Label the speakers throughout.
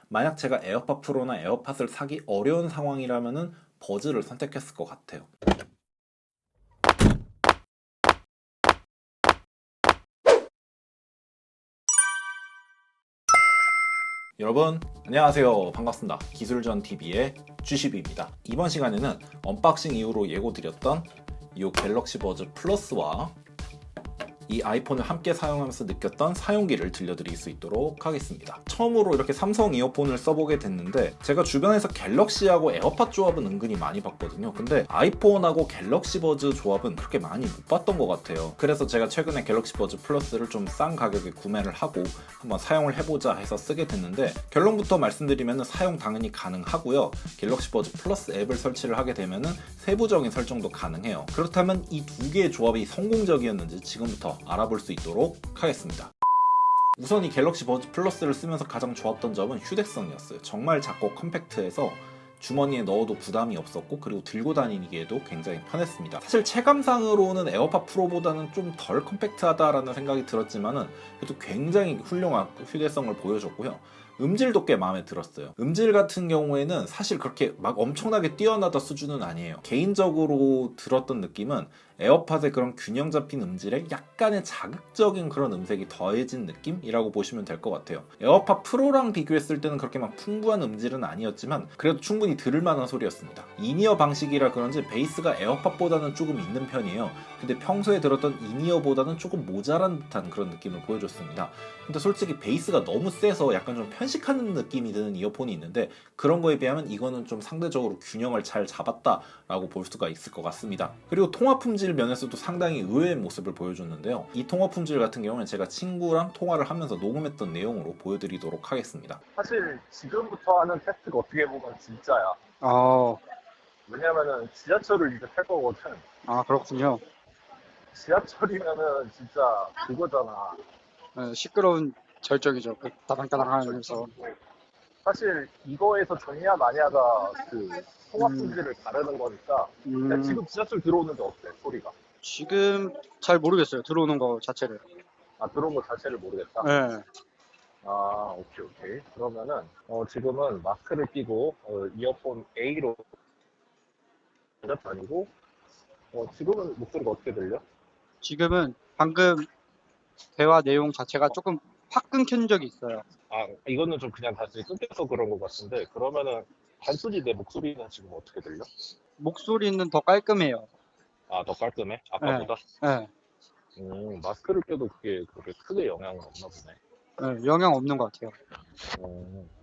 Speaker 1: 만약 제가 에어팟 프로나 에어팟을 사기 어려운 상황이라면은 버즈를 선택했을 것 같아요. 여러분 안녕하세요. 반갑습니다. 기술전TV의 GCB입니다. 이번 시간에는 언박싱 이후로 예고드렸던 이 갤럭시 버즈 플러스와 이 아이폰을 함께 사용하면서 느꼈던 사용기를 들려드릴 수 있도록 하겠습니다. 처음으로 이렇게 삼성 이어폰을 써보게 됐는데 제가 주변에서 갤럭시하고 에어팟 조합은 은근히 많이 봤거든요. 근데 아이폰하고 갤럭시 버즈 조합은 그렇게 많이 못 봤던 것 같아요. 그래서 제가 최근에 갤럭시 버즈 플러스를 좀 싼 가격에 구매를 하고 한번 사용을 해보자 해서 쓰게 됐는데, 결론부터 말씀드리면 사용 당연히 가능하고요. 갤럭시 버즈 플러스 앱을 설치를 하게 되면 세부적인 설정도 가능해요. 그렇다면 이 두 개의 조합이 성공적이었는지 지금부터 알아볼 수 있도록 하겠습니다. 우선 이 갤럭시 버즈 플러스를 쓰면서 가장 좋았던 점은 휴대성이었어요. 정말 작고 컴팩트해서 주머니에 넣어도 부담이 없었고, 그리고 들고 다니기에도 굉장히 편했습니다. 사실 체감상으로는 에어팟 프로보다는 좀 덜 컴팩트하다라는 생각이 들었지만은 그래도 굉장히 훌륭한 휴대성을 보여줬고요. 음질도 꽤 마음에 들었어요. 음질 같은 경우에는 사실 그렇게 막 엄청나게 뛰어나다 수준은 아니에요. 개인적으로 들었던 느낌은 에어팟의 그런 균형 잡힌 음질에 약간의 자극적인 그런 음색이 더해진 느낌이라고 보시면 될 것 같아요. 에어팟 프로랑 비교했을 때는 그렇게 막 풍부한 음질은 아니었지만 그래도 충분히 들을 만한 소리였습니다. 인이어 방식이라 그런지 베이스가 에어팟보다는 조금 있는 편이에요. 근데 평소에 들었던 인이어보다는 조금 모자란 듯한 그런 느낌을 보여줬습니다. 근데 솔직히 베이스가 너무 세서 약간 좀 편식하는 느낌이 드는 이어폰이 있는데, 그런 거에 비하면 이거는 좀 상대적으로 균형을 잘 잡았다라고 볼 수가 있을 것 같습니다. 그리고 통화 품질 면에서도 상당히 의외의 모습을 보여줬는데요. 이 통화 품질 같은 경우는 제가 친구랑 통화를 하면서 녹음했던 내용으로 보여드리도록 하겠습니다.
Speaker 2: 사실 지금부터 하는 테스트가 어떻게 보면 진짜야.
Speaker 3: 어,
Speaker 2: 왜냐면은 지하철을 이제 탈 거거든.
Speaker 3: 그렇군요.
Speaker 2: 지하철이면은 진짜 그거잖아.
Speaker 3: 시끄러운 절정이죠. 그 따당따당 하면서.
Speaker 2: 사실 이거에서 좋냐 마냐가 그 통합
Speaker 3: 음,
Speaker 2: 품질을 가르는 거니까. 야,
Speaker 3: 음,
Speaker 2: 지금 지하철 들어오는데 어때? 소리가.
Speaker 3: 지금 잘 모르겠어요. 들어오는 거 자체를.
Speaker 2: 아, 들어온 거 자체를 모르겠다.
Speaker 3: 네,
Speaker 2: 아, 오케이, 오케이. 그러면은 지금은 마스크를 끼고 이어폰 A로 다니고 지금은 목소리가 어떻게 들려?
Speaker 3: 지금은 방금 대화 내용 자체가 조금 확 끊긴 적이 있어요.
Speaker 2: 아, 이거는 좀 그냥 다시 끊겨서 그런 것 같은데, 그러면은 단순히 내 목소리는 지금 어떻게 들려?
Speaker 3: 목소리는 더 깔끔해요.
Speaker 2: 아, 더 깔끔해?
Speaker 3: 네,
Speaker 2: 아까보다?
Speaker 3: 네,
Speaker 2: 마스크를 껴도 그게 그렇게 크게 영향은 없나 보네.
Speaker 3: 네, 영향 없는 것 같아요.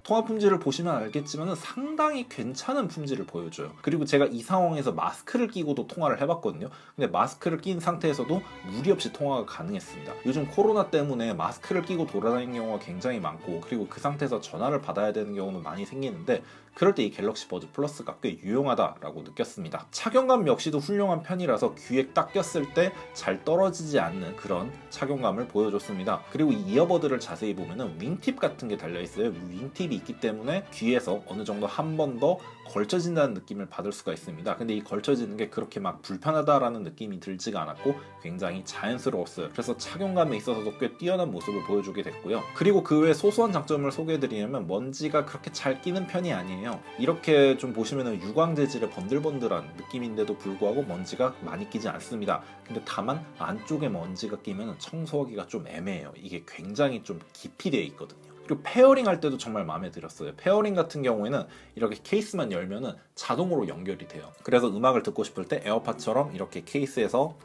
Speaker 1: 통화 품질을 보시면 알겠지만 상당히 괜찮은 품질을 보여줘요. 그리고 제가 이 상황에서 마스크를 끼고도 통화를 해봤거든요. 근데 마스크를 낀 상태에서도 무리 없이 통화가 가능했습니다. 요즘 코로나 때문에 마스크를 끼고 돌아다니는 경우가 굉장히 많고, 그리고 그 상태에서 전화를 받아야 되는 경우는 많이 생기는데, 그럴 때 이 갤럭시 버즈 플러스가 꽤 유용하다라고 느꼈습니다. 착용감 역시도 훌륭한 편이라서 귀에 딱 꼈을 때 잘 떨어지지 않는 그런 착용감을 보여줬습니다. 그리고 이 이어버드를 자세히 보면은 윙팁 같은 게 달려있어요. 윙팁이 있기 때문에 귀에서 어느 정도 한 번 더 걸쳐진다는 느낌을 받을 수가 있습니다. 근데 이 걸쳐지는 게 그렇게 막 불편하다라는 느낌이 들지가 않았고 굉장히 자연스러웠어요. 그래서 착용감에 있어서도 꽤 뛰어난 모습을 보여주게 됐고요. 그리고 그 외에 소소한 장점을 소개해드리면 먼지가 그렇게 잘 끼는 편이 아니에요. 이렇게 좀 보시면 유광 재질의 번들번들한 느낌인데도 불구하고 먼지가 많이 끼지 않습니다. 근데 다만 안쪽에 먼지가 끼면 청소하기가 좀 애매해요. 이게 굉장히 좀 깊이 되어 있거든요. 그리고 페어링 할 때도 정말 마음에 들었어요. 페어링 같은 경우에는 이렇게 케이스만 열면은 자동으로 연결이 돼요. 그래서 음악을 듣고 싶을 때 에어팟처럼 이렇게 케이스에서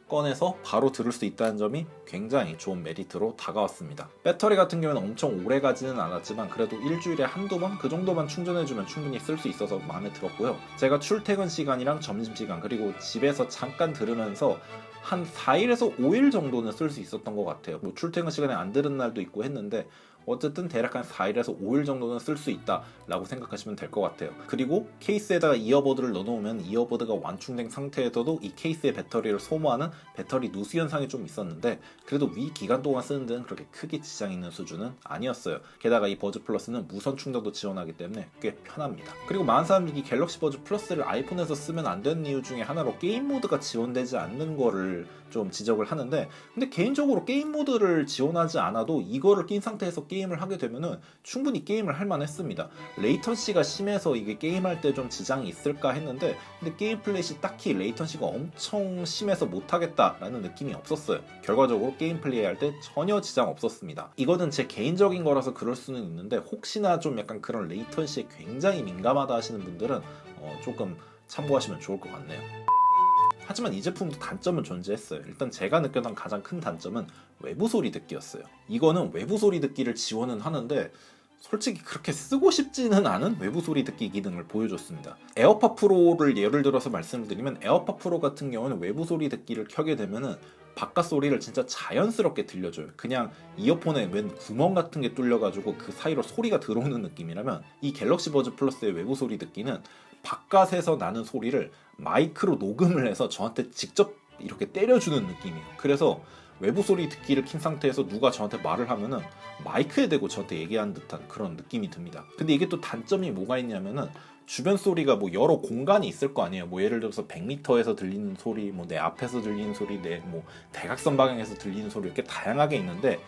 Speaker 1: 꺼내서 바로 들을 수 있다는 점이 굉장히 좋은 메리트로 다가왔습니다. 배터리 같은 경우는 엄청 오래 가지는 않았지만 그래도 일주일에 한두 번 그 정도만 충전해주면 충분히 쓸 수 있어서 마음에 들었고요. 제가 출퇴근 시간이랑 점심시간 그리고 집에서 잠깐 들으면서 한 4일에서 5일 정도는 쓸 수 있었던 것 같아요. 뭐 출퇴근 시간에 안 들은 날도 있고 했는데 어쨌든 대략 한 4일에서 5일 정도는 쓸 수 있다라고 생각하시면 될 것 같아요. 그리고 케이스에다가 이어버드를 넣어놓으면 이어버드가 완충된 상태에서도 이 케이스의 배터리를 소모하는 배터리 누수 현상이 좀 있었는데 그래도 위 기간 동안 쓰는 데는 그렇게 크게 지장 있는 수준은 아니었어요. 게다가 이 버즈 플러스는 무선 충전도 지원하기 때문에 꽤 편합니다. 그리고 많은 사람들이 이 갤럭시 버즈 플러스를 아이폰에서 쓰면 안 되는 이유 중에 하나로 게임 모드가 지원되지 않는 거를 좀 지적을 하는데, 근데 개인적으로 게임 모드를 지원하지 않아도 이거를 낀 상태에서 게임을 하게 되면은 충분히 게임을 할 만했습니다. 레이턴시가 심해서 이게 게임할 때 좀 지장이 있을까 했는데 근데 게임 플레이시 딱히 레이턴시가 엄청 심해서 못하겠다라는 느낌이 없었어요. 결과적으로 게임 플레이할 때 전혀 지장 없었습니다. 이거는 제 개인적인 거라서 그럴 수는 있는데 혹시나 좀 약간 그런 레이턴시에 굉장히 민감하다 하시는 분들은 조금 참고하시면 좋을 것 같네요. 하지만 이 제품도 단점은 존재했어요. 일단 제가 느꼈던 가장 큰 단점은 외부 소리 듣기였어요. 이거는 외부 소리 듣기를 지원은 하는데 솔직히 그렇게 쓰고 싶지는 않은 외부 소리 듣기 기능을 보여줬습니다. 에어팟 프로를 예를 들어서 말씀을 드리면 에어팟 프로 같은 경우는 외부 소리 듣기를 켜게 되면은 바깥 소리를 진짜 자연스럽게 들려줘요. 그냥 이어폰에 웬 구멍 같은 게 뚫려가지고 그 사이로 소리가 들어오는 느낌이라면 이 갤럭시 버즈 플러스의 외부 소리 듣기는 바깥에서 나는 소리를 마이크로 녹음을 해서 저한테 직접 이렇게 때려주는 느낌이에요. 그래서 외부 소리 듣기를 킨 상태에서 누가 저한테 말을 하면은 마이크에 대고 저한테 얘기하는 듯한 그런 느낌이 듭니다. 근데 이게 또 단점이 뭐가 있냐면은 주변 소리가 뭐 여러 공간이 있을 거 아니에요. 뭐 예를 들어서 100m에서 들리는 소리, 뭐 내 앞에서 들리는 소리, 내 뭐 대각선 방향에서 들리는 소리 이렇게 다양하게 있는데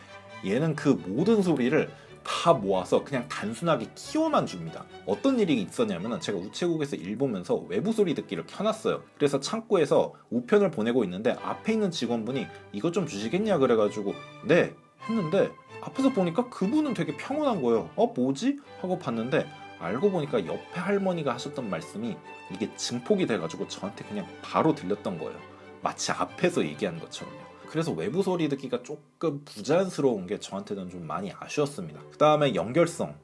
Speaker 1: 얘는 그 모든 소리를 다 모아서 그냥 단순하게 키워만 줍니다. 어떤 일이 있었냐면은 제가 우체국에서 일 보면서 외부 소리 듣기를 켜놨어요. 그래서 창구에서 우편을 보내고 있는데 앞에 있는 직원분이 이것 좀 주시겠냐 그래가지고 네 했는데 앞에서 보니까 그분은 되게 평온한 거예요. 뭐지? 하고 봤는데 알고 보니까 옆에 할머니가 하셨던 말씀이 이게 증폭이 돼가지고 저한테 그냥 바로 들렸던 거예요. 마치 앞에서 얘기한 것처럼요. 그래서 외부 소리 듣기가 조금 부자연스러운 게 저한테는 좀 많이 아쉬웠습니다. 그 다음에 연결성.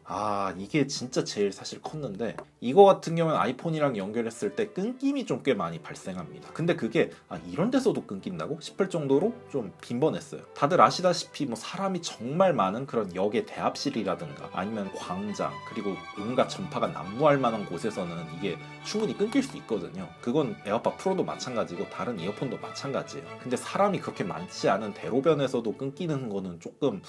Speaker 1: 이게 진짜 제일 사실 컸는데 이거 같은 경우는 아이폰이랑 연결했을 때 끊김이 좀 꽤 많이 발생합니다. 근데 그게 이런 데서도 끊긴다고 싶을 정도로 좀 빈번했어요. 다들 아시다시피 뭐 사람이 정말 많은 그런 역의 대합실이라든가 아니면 광장 그리고 온갖 전파가 난무할 만한 곳에서는 이게 충분히 끊길 수 있거든요. 그건 에어팟 프로도 마찬가지고 다른 이어폰도 마찬가지예요. 근데 사람이 그렇게 많지 않은 대로변에서도 끊기는 거는 조금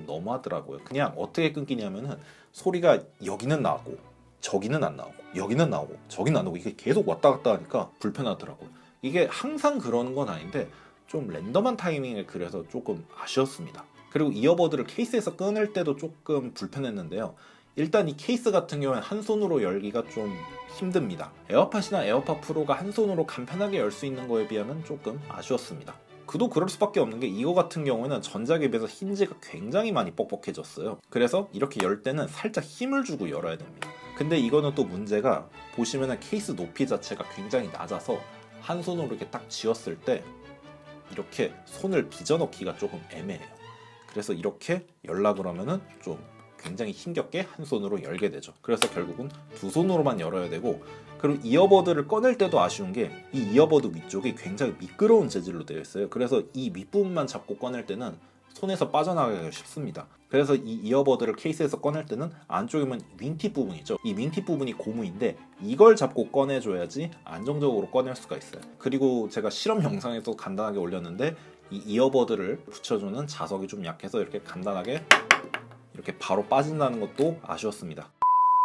Speaker 1: 너무하더라고요. 그냥 어떻게 끊기냐면은 소리가 여기는 나오고 저기는 안 나오고 여기는 나오고 저기는 안 나오고 이게 계속 왔다 갔다 하니까 불편하더라고요. 이게 항상 그러는 건 아닌데 좀 랜덤한 타이밍에 그래서 조금 아쉬웠습니다. 그리고 이어버드를 케이스에서 꺼낼 때도 조금 불편했는데요. 일단 이 케이스 같은 경우는 한 손으로 열기가 좀 힘듭니다. 에어팟이나 에어팟 프로가 한 손으로 간편하게 열 수 있는 거에 비하면 조금 아쉬웠습니다. 그도 그럴 수밖에 없는 게 이거 같은 경우에는 전작에 비해서 힌지가 굉장히 많이 뻑뻑해졌어요. 그래서 이렇게 열 때는 살짝 힘을 주고 열어야 됩니다. 근데 이거는 또 문제가 보시면은 케이스 높이 자체가 굉장히 낮아서 한 손으로 이렇게 딱 쥐었을 때 이렇게 손을 빚어넣기가 조금 애매해요. 그래서 이렇게 열라 그러면은 좀 굉장히 힘겹게 한 손으로 열게 되죠. 그래서 결국은 두 손으로만 열어야 되고 그리고 이어버드를 꺼낼 때도 아쉬운 게 이 이어버드 위쪽이 굉장히 미끄러운 재질로 되어 있어요. 그래서 이 윗부분만 잡고 꺼낼 때는 손에서 빠져나가기가 쉽습니다. 그래서 이 이어버드를 케이스에서 꺼낼 때는 안쪽에 보면 윙팁 부분이 있죠. 이 윙팁 부분이 고무인데 이걸 잡고 꺼내줘야지 안정적으로 꺼낼 수가 있어요. 그리고 제가 실험 영상에도 간단하게 올렸는데 이 이어버드를 붙여주는 자석이 좀 약해서 이렇게 간단하게 이렇게 바로 빠진다는 것도 아쉬웠습니다.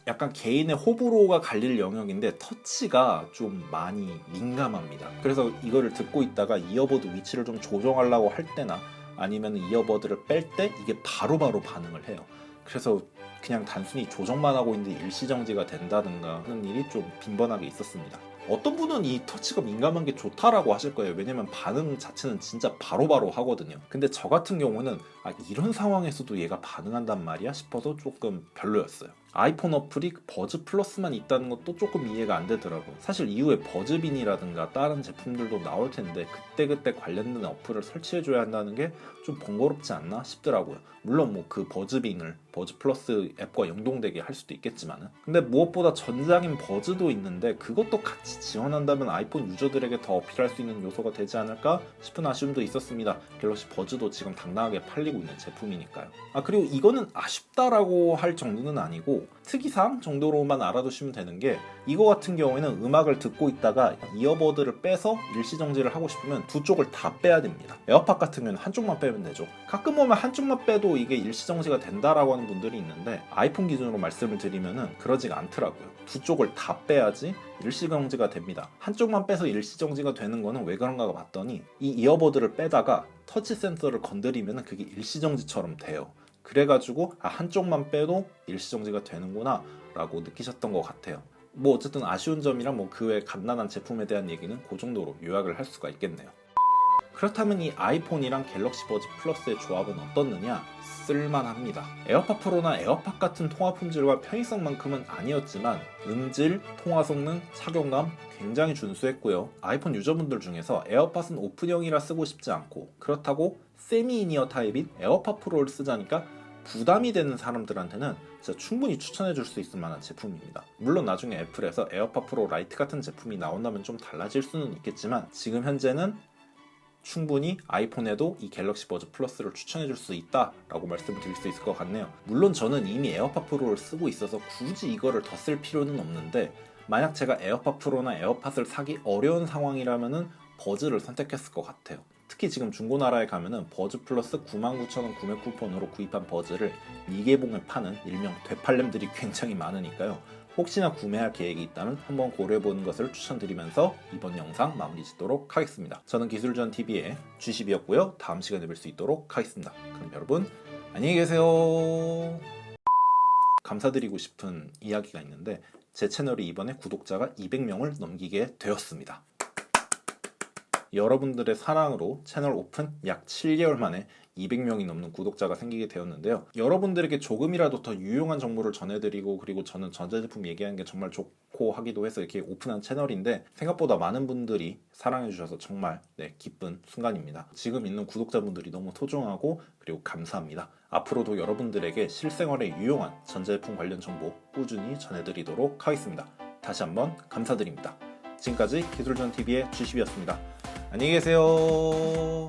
Speaker 1: 약간 개인의 호불호가 갈릴 영역인데 터치가 좀 많이 민감합니다. 그래서 이거를 듣고 있다가 이어버드 위치를 좀 조정하려고 할 때나 아니면 이어버드를 뺄 때 이게 바로바로 반응을 해요. 그래서 그냥 단순히 조정만 하고 있는데 일시정지가 된다든가 하는 일이 좀 빈번하게 있었습니다. 어떤 분은 이 터치가 민감한 게 좋다라고 하실 거예요. 왜냐면 반응 자체는 진짜 바로바로 하거든요. 근데 저 같은 경우는 이런 상황에서도 얘가 반응한단 말이야 싶어서 조금 별로였어요. 아이폰 어플이 버즈 플러스만 있다는 것도 조금 이해가 안 되더라고요. 사실 이후에 버즈빈이라든가 다른 제품들도 나올 텐데 그때그때 관련된 어플을 설치해줘야 한다는 게 좀 번거롭지 않나 싶더라고요. 물론 뭐 그 버즈빈을 버즈 플러스 앱과 연동되게 할 수도 있겠지만은 근데 무엇보다 전작인 버즈도 있는데 그것도 같이 지원한다면 아이폰 유저들에게 더 어필할 수 있는 요소가 되지 않을까 싶은 아쉬움도 있었습니다. 갤럭시 버즈도 지금 당당하게 팔리고 있는 제품이니까요. 그리고 이거는 아쉽다라고 할 정도는 아니고 특이사항 정도로만 알아두시면 되는 게 이거 같은 경우에는 음악을 듣고 있다가 이어버드를 빼서 일시정지를 하고 싶으면 두 쪽을 다 빼야 됩니다. 에어팟 같은 경우는 한쪽만 빼면 되죠. 가끔 보면 한쪽만 빼도 이게 일시정지가 된다라고 하는 분들이 있는데 아이폰 기준으로 말씀을 드리면은 그러지가 않더라고요. 두 쪽을 다 빼야지 일시정지가 됩니다. 한쪽만 빼서 일시정지가 되는 거는 왜 그런가 봤더니 이 이어버드를 빼다가 터치 센서를 건드리면 그게 일시정지처럼 돼요. 그래가지고 한쪽만 빼도 일시정지가 되는구나 라고 느끼셨던 것 같아요. 뭐 어쨌든 아쉬운 점이랑 뭐 그 외 간단한 제품에 대한 얘기는 그 정도로 요약을 할 수가 있겠네요. 그렇다면 이 아이폰이랑 갤럭시 버즈 플러스의 조합은 어떻느냐? 쓸만합니다. 에어팟 프로나 에어팟 같은 통화 품질과 편의성만큼은 아니었지만 음질, 통화 성능, 착용감 굉장히 준수했고요. 아이폰 유저분들 중에서 에어팟은 오픈형이라 쓰고 싶지 않고 그렇다고 세미 인이어 타입인 에어팟 프로를 쓰자니까 부담이 되는 사람들한테는 진짜 충분히 추천해 줄 수 있을 만한 제품입니다. 물론 나중에 애플에서 에어팟 프로 라이트 같은 제품이 나온다면 좀 달라질 수는 있겠지만 지금 현재는 충분히 아이폰에도 이 갤럭시 버즈 플러스를 추천해 줄 수 있다라고 말씀을 드릴 수 있을 것 같네요. 물론 저는 이미 에어팟 프로를 쓰고 있어서 굳이 이거를 더 쓸 필요는 없는데 만약 제가 에어팟 프로나 에어팟을 사기 어려운 상황이라면은 버즈를 선택했을 것 같아요. 특히 지금 중고나라에 가면은 버즈 플러스 99,000원 구매 쿠폰으로 구입한 버즈를 미개봉에 파는 일명 되팔렘들이 굉장히 많으니까요. 혹시나 구매할 계획이 있다면 한번 고려해보는 것을 추천드리면서 이번 영상 마무리 짓도록 하겠습니다. 저는 기술전TV의 G10이었고요. 다음 시간에 뵐 수 있도록 하겠습니다. 그럼 여러분 안녕히 계세요. 감사드리고 싶은 이야기가 있는데 제 채널이 이번에 구독자가 200명을 넘기게 되었습니다. 여러분들의 사랑으로 채널 오픈 약 7개월 만에 200명이 넘는 구독자가 생기게 되었는데요. 여러분들에게 조금이라도 더 유용한 정보를 전해드리고 그리고 저는 전자제품 얘기하는 게 정말 좋고 하기도 해서 이렇게 오픈한 채널인데 생각보다 많은 분들이 사랑해주셔서 정말 기쁜 순간입니다. 지금 있는 구독자분들이 너무 소중하고 그리고 감사합니다. 앞으로도 여러분들에게 실생활에 유용한 전자제품 관련 정보 꾸준히 전해드리도록 하겠습니다. 다시 한번 감사드립니다. 지금까지 기술전TV의 G10이었습니다. 안녕히 계세요.